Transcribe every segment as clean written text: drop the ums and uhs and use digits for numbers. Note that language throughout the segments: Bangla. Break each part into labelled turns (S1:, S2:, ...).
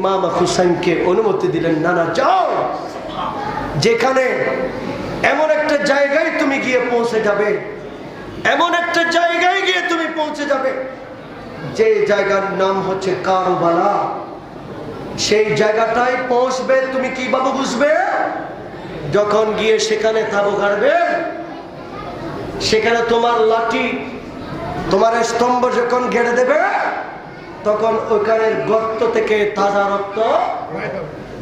S1: ইমাম হুসাইনকে অনুমতি দিলেন, না না যাও, যেখানে এমন একটা জায়গায় তুমি গিয়ে পৌঁছে যাবে, এমন একটা জায়গায় গিয়ে তুমি পৌঁছে যাবে যে জায়গার নাম হচ্ছে কারবালা। সেই জায়গাটায় পৌঁছবে, তুমি কিভাবে বুঝবে? যখন গিয়ে সেখানে তাবু গাড়বে, সেখানে তোমার লাঠি, তোমার স্তম্ভ যখন গেড়ে দেবে, তখন ওইখানের গর্ত থেকে তাজা রক্ত,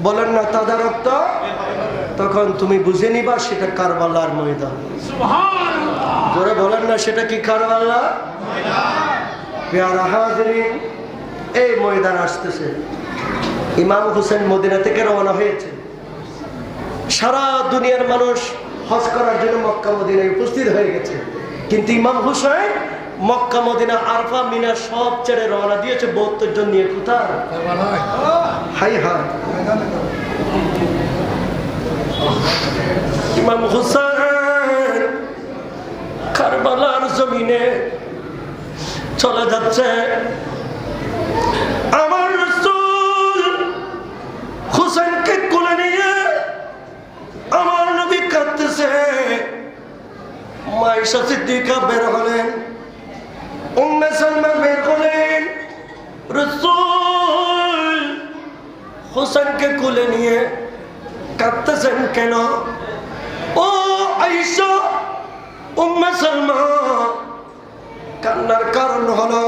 S1: বলেন না তাজা রক্ত, তখন তুমি বুঝে নিবা সেটা কারবালার ময়দান। জোরে বলেন না সেটা কি কারবালা? প্যারা হাজরিন, এই ময়দান আসতেছে। ইমাম হুসেন মদিনা থেকে রওনা হয়েছে। সারা দুনিয়ার মানুষ হজ করার জন্য মক্কা মদিনায় উপস্থিত হয়ে গেছে, কিন্তু ইমাম হুসেন মক্কা মদিনা আরফা মিনা সব ছেড়ে রওনা দিয়েছে 72 জন নিয়ে। কোথায়? হাই হাই, ইমাম হুসেন কারবালার জমিনে চলে যাচ্ছে। আমার রাসূল হুসেনকে কোলে নিয়ে আমার নবী কাঁদতেছে। মায়েশা সিদ্দিকা বের হলেন, উম্মে সালমা বের হলেন। রাসূল হুসেনকে কোলে নিয়ে কাঁদতেছেন কেন? ও আয়েশা, উম্মে সালমা, কান্নার কারণ হলো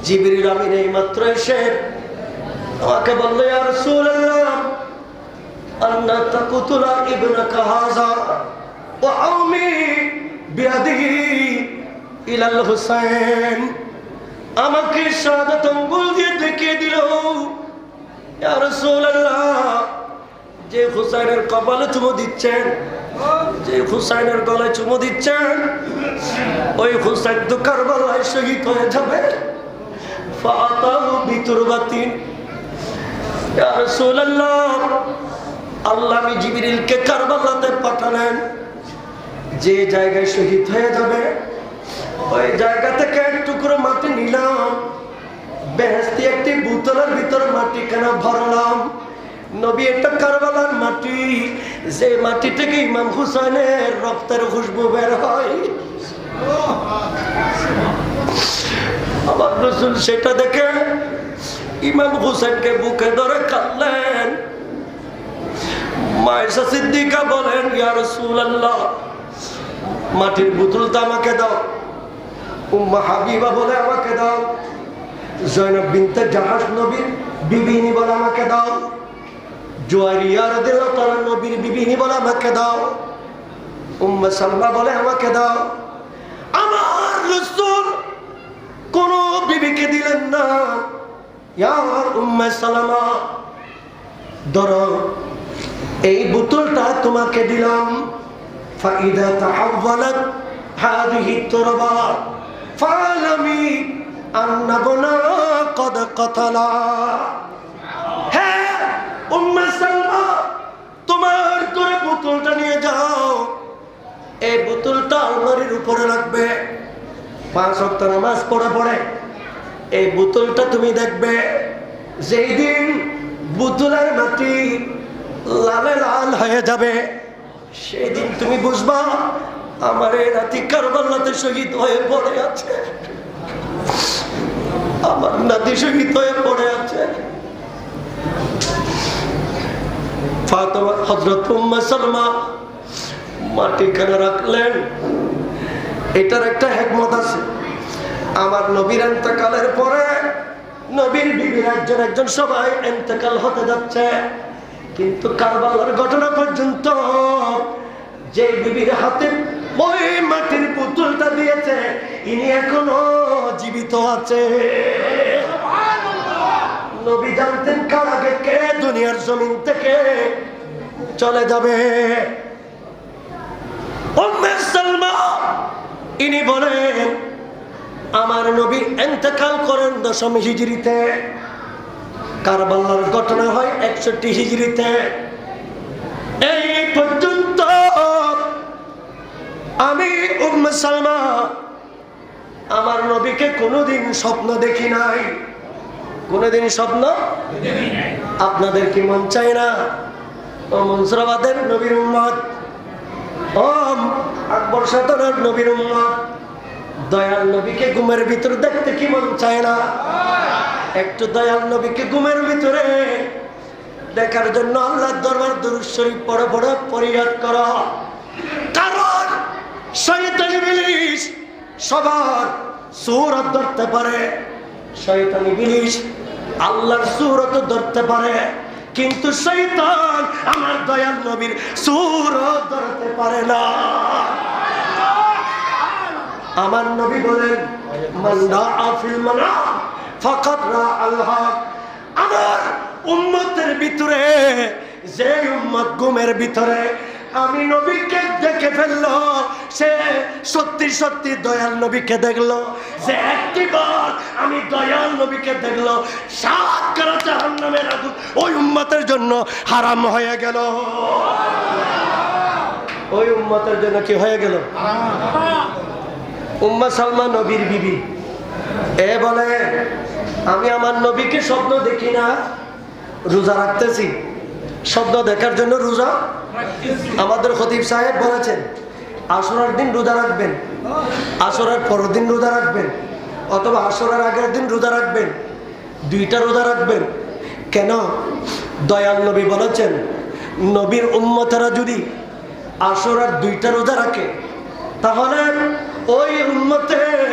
S1: জিবরিল আমিন এইমাত্র এসে আমাকে বলল, ইয়া রাসূলুল্লাহ, আন্না তাকুতুলা ইবনাকা হাযা ওয়া আউমি বিয়াদিহি ইলাল হুসাইন। আমাকে শাহাদাত আঙ্গুল দিয়ে দেখিয়ে দিল, ইয়া রাসূলুল্লাহ, যে হুসাইনের কপালে চুমু দিচ্ছেন, যে হুসাইনের গলায় চুমু দিচ্ছেন, ওই হুসাইন তো কারবালায় শহীদ হয়ে যাবে। ফাতাহু বিতুরবাতিন। ইয়া রাসূলুল্লাহ, আল্লাহ আমি জিবরিলকে কারবালাতে পাঠালেন, যে জায়গায় শহীদ হয়ে যাবে ওই জায়গা থেকে এক টুকরো মাটি নিলাম, বেহেশতি একটি বোতলের ভিতর মাটি কেন ভরলাম। নবী, এটা কারবালার মাটি, যে মাটি থেকে ইমাম হুসাইনের রক্তের খুশবু বের হয়। আমার রাসূল সেটা দেখে ইমাম হুসাইনকে বুকে ধরে কাঁদলেন। মায়েশা সিদ্দিকা বলেন, ইয়া রাসূলুল্লাহ, মাটির বোতলটা আমাকে দাও। উম্মে হাবিবা বলে, আমাকে দাও। জয়নব বিনতে জাহাশ নবীর বিবিনি বলে, আমাকে দাও। জুয়ারিয়া রাদিয়াল্লাহু তাআলা নবীর বিবিনি বলে, আমাকে দাও। উম্মে সালমা বলে, আমাকে দাও। আমার রাসূল কোন বিবিকে দিলেন না। ইয়া উম্মে সালমা, ধরো এই বোতলটা তোমাকে দিলাম। ফাইদা তাহাওয়ালাত হাদিহি তুরবা ফালামি আন্নাবনা কদ কতলা। হ্যাঁ উম্মে সালমা, তোমার করে বোতলটা নিয়ে যাও। এই বোতলটা আলমারির উপরে রাখবে। 5 ওয়াক্ত নামাজ পড়ে পড়ে এই বোতলটা তুমি দেখবে। যেই দিন বোতলের মাটি লালে লাল হয়ে যাবে, সেই দিন তুমি বুঝবা আমার এই নাতি কারবালাতে শহীদ হয়ে পড়ে আছে, আমার নাতি শহীদ হয়ে পড়ে আছে। ফাতেমা হযরত উম্মে সালমা মাটি কেন রাখলেন? এটার একটা হিকমত আছে। আমার নবীর ইন্তেকালের পরে নবীর বিবির একজন একজন সবাই ইন্তেকাল হতে যাচ্ছে, কিন্তু কারবালার ঘটনা পর্যন্ত যে বিবির হাতে ওই মাটির বোতলটা দিয়েছে, ইনি এখনো জীবিত আছে। নবী জানতেন কার আগে কে দুনিয়ার জমিন থেকে চলে যাবে। উম্মে সালমা ইনি বলেন, আমার নবী ইন্তেকাল করেন 10 হিজরিতে, কারবালার ঘটনা হয় 61 হিজরিতে। এই পর্যন্ত আমি উম্মে সালমা আমার নবীকে কোনোদিন স্বপ্ন দেখি নাই, কোনোদিন স্বপ্ন আপনাদের কি মন চায় না ও মনসুরাবাদের নবীর উম্মত, ও আকবর সাধনার নবীর উম্মত, দয়াল নবীকে ঘুমের ভিতর দেখতে কি মন চায় না? একটু দয়াল নবীকে ঘুমের ভিতরে দেখার জন্য আল্লাহর দরবার দুরূদ শরীফ পড়ে পড়ে ফরিয়াদ করো। কারণ শয়তান ইবলিস সবার সূরত ধরতে পারে, শয়তান ইবলিস আল্লাহর সূরত ধরতে পারে, কিন্তু শয়তান আমার দয়াল নবীর সূরত ধরতে পারে না। আমার নবী বলেন, মান দাআ ফিল মানাম ফাকাদ রাআল হক। আমার উম্মতের ভিতরে যে উম্মত ঘুমের ভিতরে আমি নবীকে দেখে ফেললো, সে সত্যি সত্যি দয়াল নবীকে দেখলো। যে একটিবার আমি দয়াল নবীকে দেখলো, 7 কারা জাহান্নামের আগুন ওই উম্মতের জন্য হারাম হয়ে গেল। ওই উম্মতের জন্য কি হয়ে গেল? উম্মে সালমা নবীর বিবি, এ বলে আমি আমার নবীকে স্বপ্ন দেখি না, রোজা রাখতেছি। স্বপ্ন দেখার জন্য রোজা, আমাদের খতিব সাহেব বলেছেন আশুরার দিন রোজা রাখবেন, আশুরার পরের দিন রোজা রাখবেন, অথবা আশুরার আগের দিন রোজা রাখবেন, 2টা রোজা রাখবেন। কেন? দয়াল নবী বলেছেন নবীর উম্মতেরা যদি আশুরার 2টা রোজা রাখে, তাহলে ওই উম্মতের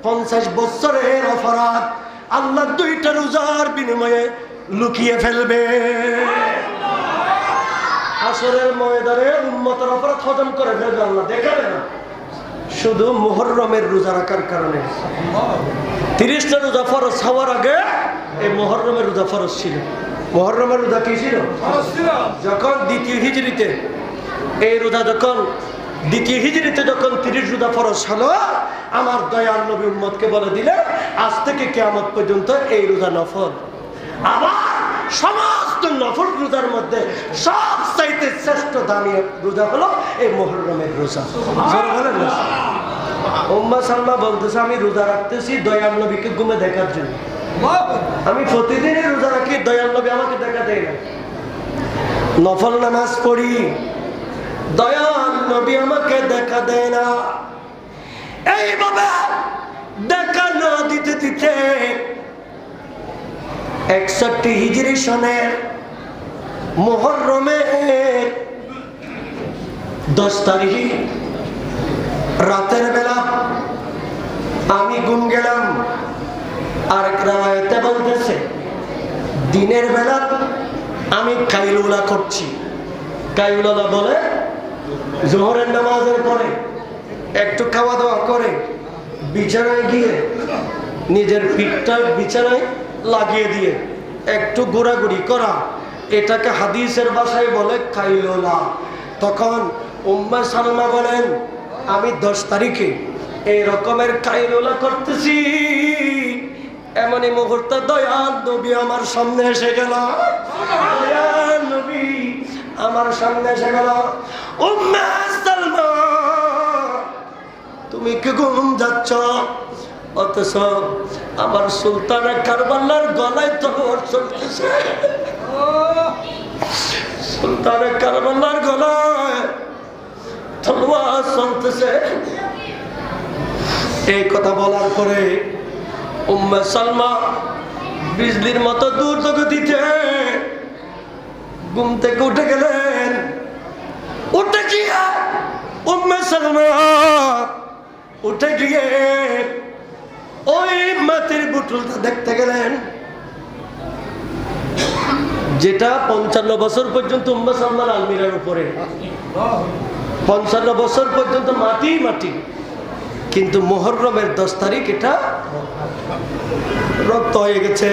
S1: 50 বছরের অপরাধ আল্লাহ 2টা রোজার বিনিময়ে লুকিয়ে ফেলবে। আসরের ময়দানে উম্মতের অপরাধ হজম করে ফেলবে আল্লাহ, দেখাবে না। শুধু মুহররমের রোজা রাখার কারণে 30টা রোজা ফরজ হওয়ার আগে এই মুহররমের রোজা ফরজ ছিল। মুহররমের রোজা কি ছিল? যখন দ্বিতীয় হিজরিতে এই রোজা যখন দ্বিতীয় হিজরিতে যখন 30 রোজা ফরজ হলো, আমার দয়াল নবী উম্মতকে বলে দিলে আজ থেকে কিয়ামত পর্যন্ত এই রোজা নফল। আবার সমস্ত নফল রোজার মধ্যে সবচাইতে শ্রেষ্ঠ দামি রোজা হলো এই মুহররমের রোজা। উম্মে সালমা বলতেছে আমি রোজা রাখতেছি দয়াল নবীকে ঘুমে দেখার জন্য। আমি প্রতিদিনই রোজা রাখি, দয়াল নবী আমাকে দেখা দেয় না। নফল নামাজ পড়ি, দয়াল নবী আমাকে দেখা দেয় না। এইভাবে দেখা না দিতে দিতে 61 হিজরি সনের মুহররমের 10 তারিখ রাতের বেলা আমি ঘুম গেলাম। আরেক রাওয়ায়াতে বলতেছে দিনের বেলা আমি কাইলুলা করছি। কাইলুলা বলে জোহরের নামাজের পরে একটু খাওয়া দাওয়া করে বিছানায় গিয়ে নিজের পিঠটা বিছানায় লাগিয়ে দিয়ে একটু ঘোরাঘুরি করা, এটাকে হাদিসের ভাষায় বলে কাইলুলা। তখন উম্মে সালমা বলেন আমি 10 তারিখে এই রকমের কাইলুলা করতেছি, এমনই মুহূর্তে দয়াল নবী আমার সামনে এসে গেল। দয়াল নবী আমার সামনে এসে গেল। উম্মে সালমা তুমি কি ঘুম যাচ্ছ? অথচ আমার সুলতানে কারবালার গলায় তলোয়ার চলতেছে। সুলতানে কারবালার গলায় তলোয়ার চলতেছে। এই কথা বলার পরে উম্মে সালমা বিজলির মতো দ্রুত গতিতে ঘুম থেকে উঠে গেলেন। উঠে গিয়ে উম্মে সালমা উঠে গিয়ে ওই মাটির বুটুলটা দেখতে গেলেন, যেটা 55 বছর পর্যন্ত উম্মে সালমার আলমিরার উপরে। 55 বছর পর্যন্ত মাটি মাটি, কিন্তু মুহররমের 10 তারিখ এটা রক্ত হয়ে গেছে।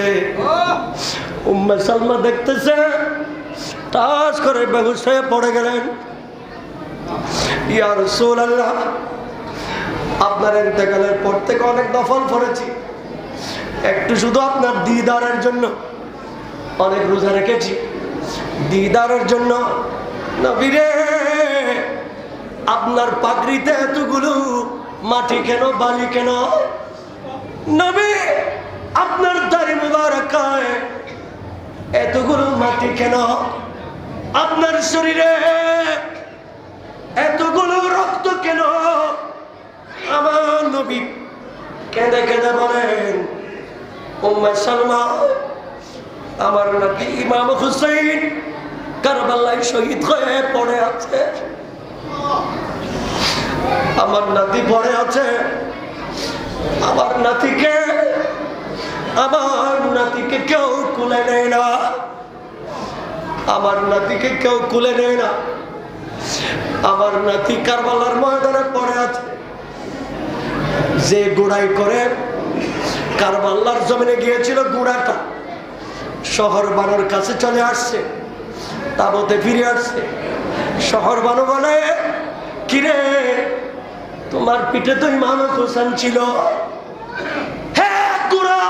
S1: উম্মে সালমা দেখতেছে, টাস করে বেহুশ হয়ে পড়ে গেলেন। ইয়া রাসূলুল্লাহ, আপনার ইন্তেকালের পর থেকে অনেক নফল পড়েছি, একটু শুধু আপনার দিদারের জন্য অনেক রোজা রেখেছি, দিদারের জন্য। নবীরে আপনার পাগড়িতে এতগুলো মাটি কেন, বালি কেন? নবী আপনার দাড়ি মুবারকায় এতগুলো মাটি কেন? আপনার শরীরে এতগুলো রক্ত কেন? আমার নবী কেঁদে কেঁদে বলেন, উম্মে সালমা, আমার নাতি ইমাম হুসাইন কারবালায় শহীদ হয়ে পড়ে আছে। আমার নাতি পড়ে আছে। আমার নাতিকে কেউ কুলে নেয় না। আমার নাতিকে কেউ কুলে নেয় না। আমার নাতি কারবালার ময়দানে পড়ে আছে। যে গোড়াই করে কারবালার জমিনে গিয়েছিল, গোড়াটা শহর বানুর কাছে চলে আসছে, তাবতে ফিরে আসছে। শহর বানু বলে, কিরে, তোমার পিঠে তো ইমাম হোসেন ছিল। হ্যাঁ গোড়া,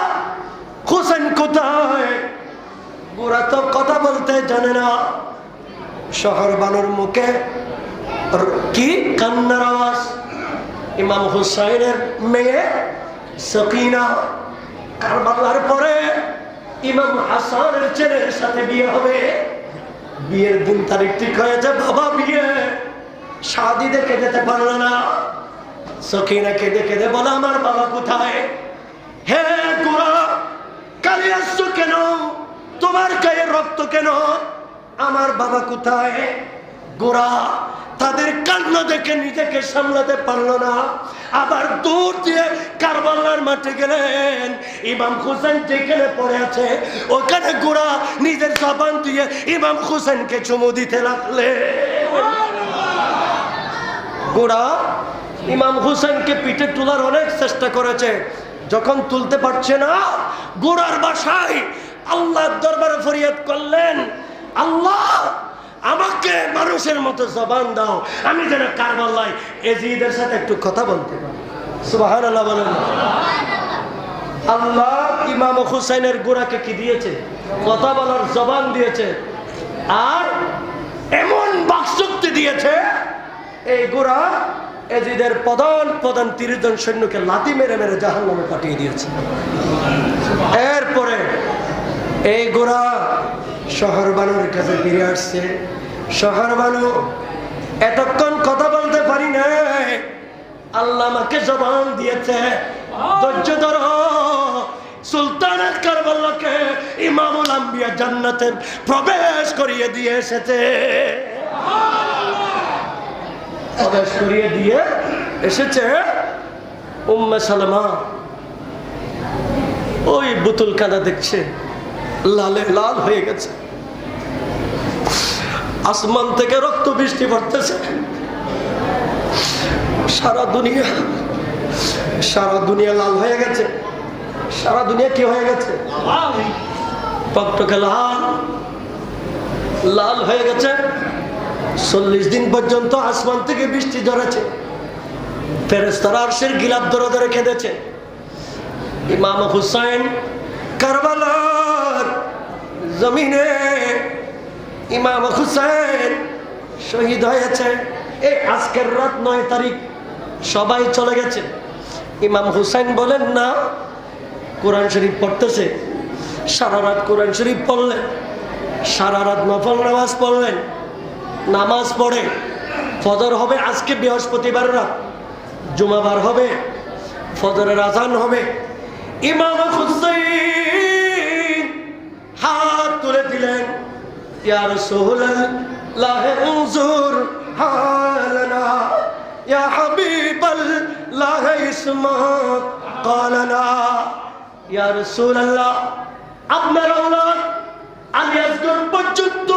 S1: হোসেন কোথায়? গোড়া তো কথা বলতে জানে না। শহর বানুর মুখে কি কান্নার আওয়াজ। ইমাম হুসাইনের মেয়ে সকিনা কারবালার পরে ইমাম হাসানের ছেলের সাথে বিয়ে হবে। বিয়ের দিন তারিখ ঠিক হয়েছে। বাবা বিয়ে শাদি দেখে যেতে পারলো না। সকিনা কেঁদে কেঁদে বলে, আমার বাবা কোথায়? হে গোরা, কালি আসছো কেন? তোমার গায়ে রক্ত কেন? আমার বাবা কোথায়? গোরা তাদের কান্না দেখে নিজেকে সামলাতে পারলো না। আবার দূর দিয়ে কারবালার মাঠে গেলেন। ইমাম হোসেন যেখানে পড়ে আছে ওখানে গোরা নিজের জবান দিয়ে ইমাম হোসেনকে চুমু দিতে লাগলে। গোরা ইমাম হোসেনকে পিঠে তোলার অনেক চেষ্টা করেছে। যখন তুলতে পারছে না, গোরার বাসায় আল্লাহর দরবারে ফরিয়াদ করলেন, আল্লাহ আমাকে মানুষের মতো জবান দাও, আমি যেন কারবালায় এজিদের সাথে একটু কথা বলতে পারি। সুবহানাল্লাহ বলেন। আল্লাহ ইমাম হুসাইনের গোরাকে কি দিয়েছে? কথা বলার জবান দিয়েছে, আর এমন বাকশক্তি দিয়েছে, এই গোরা এজিদের প্রধান 30 জন সৈন্যকে লাথি মেরে মেরে জাহান্নামে পাঠিয়ে দিয়েছে। এরপরে এই গোরা শহর বানুর কাছে ফিরে আসছে। শহর বানু, এতক্ষণ কথা বলতে পারি না, আল্লাহ আমাকে জবান দিয়েছে, ধৈর্য ধরো। সুলতান কারবালাকে ইমামুল আম্বিয়া জান্নাতে প্রবেশ করিয়ে দিয়ে এসেছে। প্রবেশ করিয়ে দিয়ে এসেছে। উম্মে সালামা ওই বুতুল কানা দেখছে, লালে লাল হয়ে গেছে। আসমান থেকে রক্ত বৃষ্টি পড়তেছে। সারা দুনিয়া লাল হয়ে গেছে। সারা দুনিয়া কি হয়ে গেছে? টকটকে লাল হয়ে গেছে। 40 দিন পর্যন্ত আসমান থেকে বৃষ্টি ঝরেছে। ফেরেশতারা আরশের গিলাফ ধরে ধরে কেঁদেছে। ইমাম হুসাইন কারবালার জমিনে ইমাম হুসাইন শহীদ হয়েছে। এই আজকের রাত 9 তারিখ, সবাই চলে গেছে। ইমাম হুসাইন বলেন না, কোরআন শরীফ পড়তেছে। সারা রাত কোরআন শরীফ পড়লেন, সারা রাত নফল নামাজ পড়লেন। নামাজ পড়ে ফজর হবে, আজকে বৃহস্পতিবার রাত, জুমাবার হবে, ফজরের আজান হবে। ইমাম হুসাইন হাত তুলে দিলেন, ইয়া রাসূলুল্লাহ উনজুর হালানা, ইয়া হাবিবাল্লাহ ইসমা ক্বালানা। ইয়া রাসূলুল্লাহ, আপনার আওলাদ আলী আসগর পর্যন্ত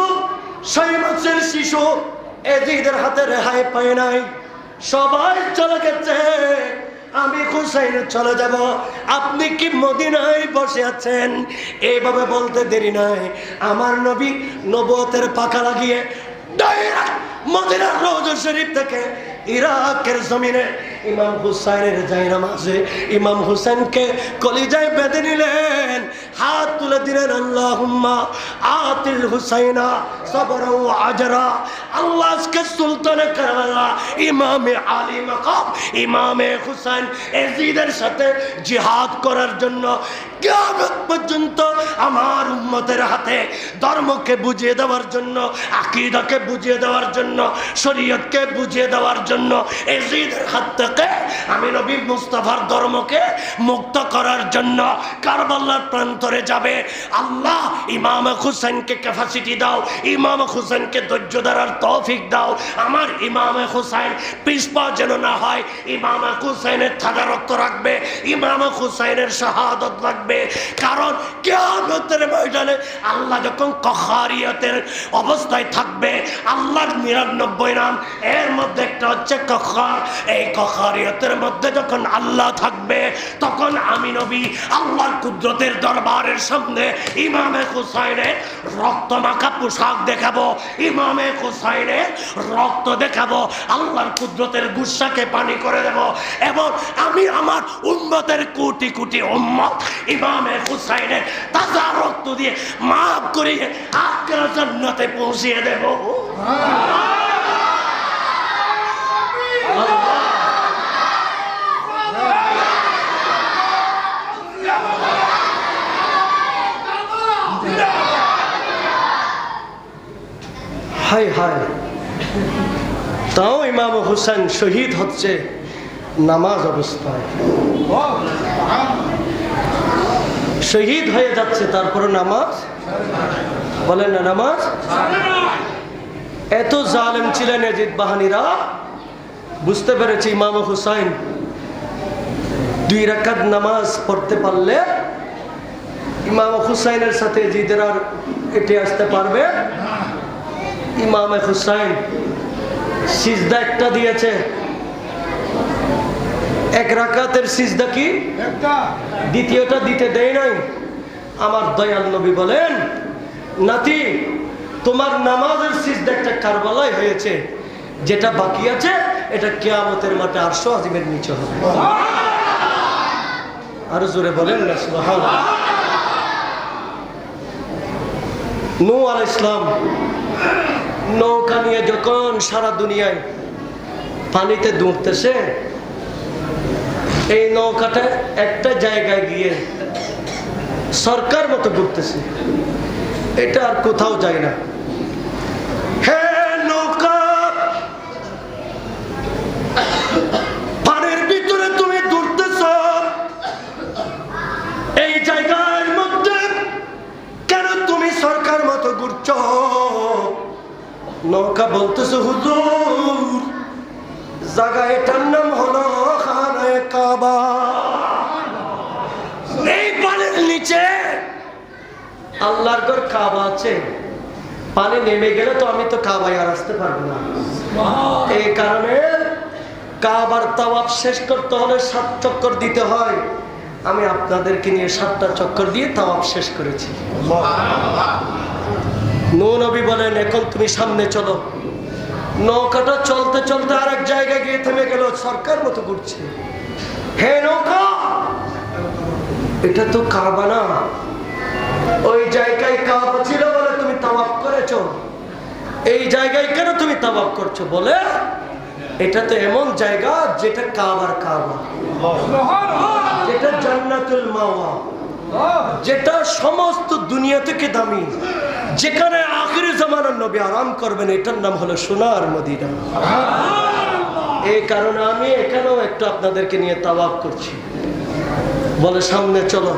S1: 6 মাসের শিশু এজিদের হাতে রেহাই পায় নাই, সবাই চলে গেছে, আমি হুসাইন চলে যাব, আপনি কি মদিনায় বসে আছেন? এইভাবে বলতে দেরি নাই, আমার নবী নবুয়তের পাকা লাগিয়ে ডাইরেক্ট মদিনার রওজা শরীফ থেকে ইরাকের জমিনে ইমাম হুসাইনের জায়নামাজে ইমাম হুসাইনকে কলিজায় বেঁধে নিলেন, হাত তুলে দিলেন, আল্লাহুম্মা আতিল হুসাইনা সাবরা ওয়া আজরা। আল্লাহ আজকে সুলতানে কারবালা ইমামে আলী মাকাম ইমামে হুসাইন ইয়াজিদের সাথে জিহাদ করার জন্য কিয়ামত পর্যন্ত আমার উম্মতের হাতে ধর্মকে বুঝিয়ে দেওয়ার জন্য, আকীদাকে বুঝিয়ে দেওয়ার জন্য, শরীয়তকে বুঝিয়ে দেওয়ার জন্য ইয়াজিদের হাত থেকে আমি নবী মুস্তাফার ধর্মকে মুক্ত করার জন্য কারবালার প্রান্তরে যাবে। আল্লাহ ইমাম হুসাইনকে ক্যাপাসিটি দাও, ইমাম হুসাইনকে ধৈর্য ধরার তৌফিক দাও। আমার ইমাম হুসাইন পিছপা যেন না হয়, ইমাম হুসাইনের তাজা রক্ত রাখবে, ইমাম হুসাইনের শাহাদত রাখবে। কারণ কিয়ামতের ময়দানে আল্লাহ যখন কখারিয়তের অবস্থায় থাকবে, আল্লাহর 99 নাম এর মধ্যে একটা হচ্ছে কখার। এই কখারিয়তের মধ্যে যখন আল্লাহ থাকবে, তখন আমি নবী আল্লাহর কুদরতের দরবারের সামনে ইমামে হুসাইনের রক্ত মাখা পোশাক দেখাবো, ইমামে হুসাইনের রক্ত দেখাবো, আল্লাহর কুদরতের গুসাকে পানি করে দেব, এবং আমি আমার উম্মতের কোটি কোটি উম্মত ইমামে হুসাইনের তাজা রক্ত দিয়ে মাফ করিয়ে আখিরা জান্নাতে পৌঁছিয়ে দেব। হায় হায়, তাও ইমাম হুসাইন শহীদ হচ্ছে নামাজ অবস্থায়, শহীদ হয়ে যাচ্ছে, তারপরে নামাজ বলেন না, নামাজ। এত জালেম ছিলেন ইয়াজিদ বাহিনীরা, বুঝতে পেরেছি ইমাম হুসাইন 2 রাকাত নামাজ পড়তে পারলে ইমাম হুসাইনের সাথে ইয়াজিদের আর এটি আসতে পারবে। ইমাম হুসাইন সিজদা একটা দিয়েছে, 1 রাকাতের সিজদা কি দ্বিতীয়টা দিতে দেয় নাই। আমার দয়াল নবী বলেন, নাতি তোমার নামাজের সিজদা একটা কারবালায় হয়েছে, যেটা বাকি আছে এটা কিয়ামতের মাঠে আরশ আজিমের নিচে হবে। আরো জোরে বলেন না সুবহানাল্লাহ। নূহ আলাইহিস সালাম নৌকা নিয়ে যখন সারা দুনিয়ায় পানিতে দৌড়তেছে, এই নৌকাটা একটা জায়গায় গিয়ে সরকার মতো ঘুরতেছে, এটা আর কোথাও যায় না। হে নৌকা, পানির ভিতরে তুমি দৌড়তেছ, এই জায়গার মধ্যে কেন তুমি সরকার মতো ঘুরছ? নৌকা বলতেছে, হুজুর জায়গা এটার নাম হলো খানায়ে কাবা, এই পানির নিচে আল্লাহর ঘর কাবা আছে, পানি নেমে গেলে তো আমি তো কাবায় আর আসতে পারবো না। এই কারণে কাবার তাওয়াফ শেষ করতে হলে 7 চক্কর দিতে হয়। আমি আপনাদেরকে নিয়ে 7টা চক্কর দিয়ে তাওয়াফ শেষ করেছি। নূহ নবী বলেন, এখন তুমি সামনে চলো। নৌকাটা চলতে চলতে আরেক জায়গায় গিয়ে থেমে গেল, সরকার মতো ঘুরছে। হে নৌকা, এটা তো কাবা না, ওই জায়গায় কাবা ছিল বলে তুমি তাওয়াফ করেছো, এই জায়গায় কেন তুমি তাওয়াফ করছো? বলে এটা তো এমন জায়গা যেটা কাবার কাবা, যেটা জান্নাতুল মাওয়া, যেটা সমস্ত দুনিয়া থেকে দামি, যেখানে আখিরি জামানার নবী আরাম করবেন, এটার নাম হলো সোনার মদিনা। এই কারণে আমি এখানেও একটু আপনাদেরকে নিয়ে তাওয়াফ করছি। বলে সামনে চলো।